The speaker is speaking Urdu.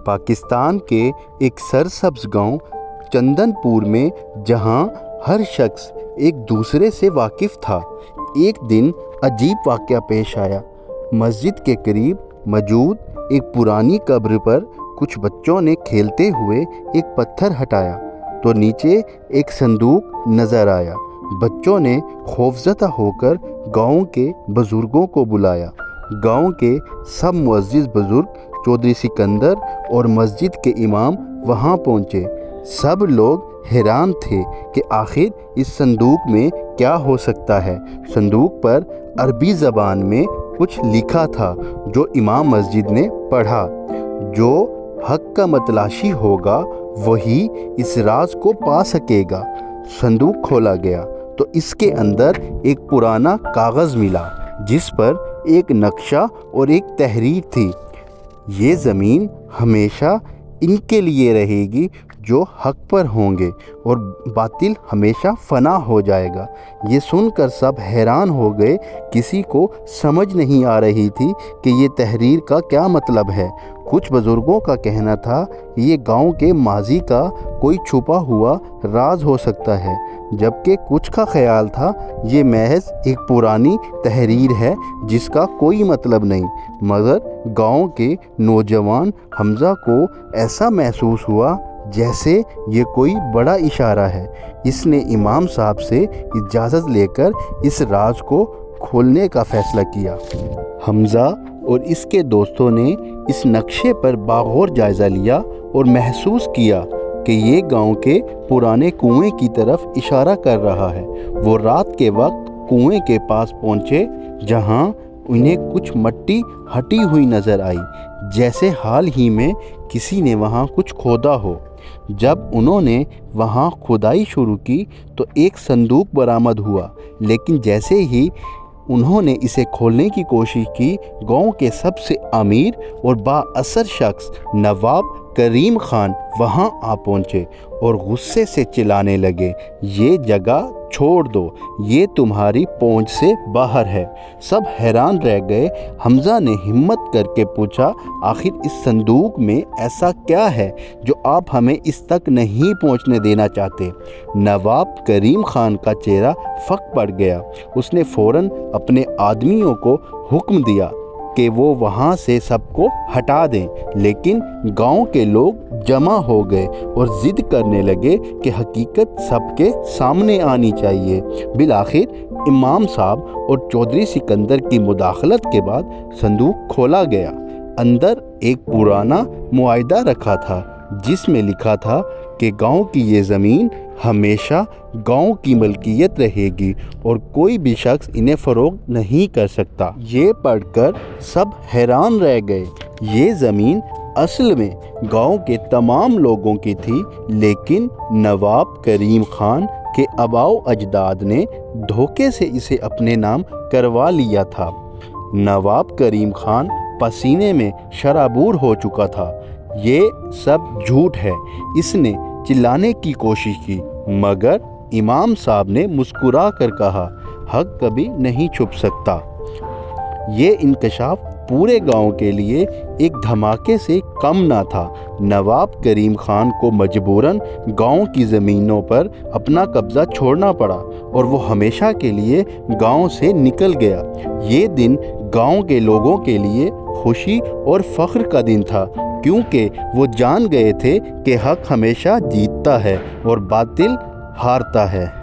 پاکستان کے ایک سرسبز گاؤں چندنپور میں جہاں ہر شخص ایک دوسرے سے واقف تھا، ایک دن عجیب واقعہ پیش آیا۔ مسجد کے قریب موجود ایک پرانی قبر پر کچھ بچوں نے کھیلتے ہوئے ایک پتھر ہٹایا تو نیچے ایک صندوق نظر آیا۔ بچوں نے خوفزدہ ہو کر گاؤں کے بزرگوں کو بلایا۔ گاؤں کے سب معزز بزرگ چودھری سکندر اور مسجد کے امام وہاں پہنچے۔ سب لوگ حیران تھے کہ آخر اس صندوق میں کیا ہو سکتا ہے۔ صندوق پر عربی زبان میں کچھ لکھا تھا جو امام مسجد نے پڑھا۔ جو حق کا متلاشی ہوگا وہی اس راز کو پا سکے گا۔ صندوق کھولا گیا تو اس کے اندر ایک پرانا کاغذ ملا جس پر ایک نقشہ اور ایک تحریر تھی۔ یہ زمین ہمیشہ ان کے لیے رہے گی جو حق پر ہوں گے اور باطل ہمیشہ فنا ہو جائے گا۔ یہ سن کر سب حیران ہو گئے۔ کسی کو سمجھ نہیں آ رہی تھی کہ یہ تحریر کا کیا مطلب ہے۔ کچھ بزرگوں کا کہنا تھا یہ گاؤں کے ماضی کا کوئی چھپا ہوا راز ہو سکتا ہے، جبکہ کچھ کا خیال تھا یہ محض ایک پرانی تحریر ہے جس کا کوئی مطلب نہیں۔ مگر گاؤں کے نوجوان حمزہ کو ایسا محسوس ہوا جیسے یہ کوئی بڑا اشارہ ہے۔ اس نے امام صاحب سے اجازت لے کر اس راز کو کھولنے کا فیصلہ کیا۔ حمزہ اور اس کے دوستوں نے اس نقشے پر باغور جائزہ لیا اور محسوس کیا کہ یہ گاؤں کے پرانے کنویں کی طرف اشارہ کر رہا ہے۔ وہ رات کے وقت کنویں کے پاس پہنچے جہاں انہیں کچھ مٹی ہٹی ہوئی نظر آئی، جیسے حال ہی میں کسی نے وہاں کچھ کھودا ہو۔ جب انہوں نے وہاں کھدائی شروع کی تو ایک صندوق برآمد ہوا، لیکن جیسے ہی انہوں نے اسے کھولنے کی کوشش کی، گاؤں کے سب سے امیر اور با اثر شخص نواب کریم خان وہاں آ پہنچے اور غصے سے چلانے لگے، یہ جگہ چھوڑ دو، یہ تمہاری پہنچ سے باہر ہے۔ سب حیران رہ گئے۔ حمزہ نے ہمت کر کے پوچھا، آخر اس صندوق میں ایسا کیا ہے جو آپ ہمیں اس تک نہیں پہنچنے دینا چاہتے؟ نواب کریم خان کا چہرہ پھک پڑ گیا۔ اس نے فوراً اپنے آدمیوں کو حکم دیا کہ وہ وہاں سے سب کو ہٹا دیں، لیکن گاؤں کے لوگ جمع ہو گئے اور ضد کرنے لگے کہ حقیقت سب کے سامنے آنی چاہیے۔ بالآخر امام صاحب اور چودھری سکندر کی مداخلت کے بعد صندوق کھولا گیا۔ اندر ایک پرانا معاہدہ رکھا تھا جس میں لکھا تھا کہ گاؤں کی یہ زمین ہمیشہ گاؤں کی ملکیت رہے گی اور کوئی بھی شخص انہیں فروخت نہیں کر سکتا۔ یہ پڑھ کر سب حیران رہ گئے۔ یہ زمین اصل میں گاؤں کے تمام لوگوں کی تھی، لیکن نواب کریم خان کے آباء و اجداد نے دھوکے سے اسے اپنے نام کروا لیا تھا۔ نواب کریم خان پسینے میں شرابور ہو چکا تھا۔ یہ سب جھوٹ ہے، اس نے چلانے کی کوشش کی، مگر امام صاحب نے مسکرا کر کہا، حق کبھی نہیں چھپ سکتا۔ یہ انکشاف پورے گاؤں کے لیے ایک دھماکے سے کم نہ تھا۔ نواب کریم خان کو مجبوراً گاؤں کی زمینوں پر اپنا قبضہ چھوڑنا پڑا اور وہ ہمیشہ کے لیے گاؤں سے نکل گیا۔ یہ دن گاؤں کے لوگوں کے لیے خوشی اور فخر کا دن تھا، کیونکہ وہ جان گئے تھے کہ حق ہمیشہ جیتتا ہے اور باطل ہارتا ہے۔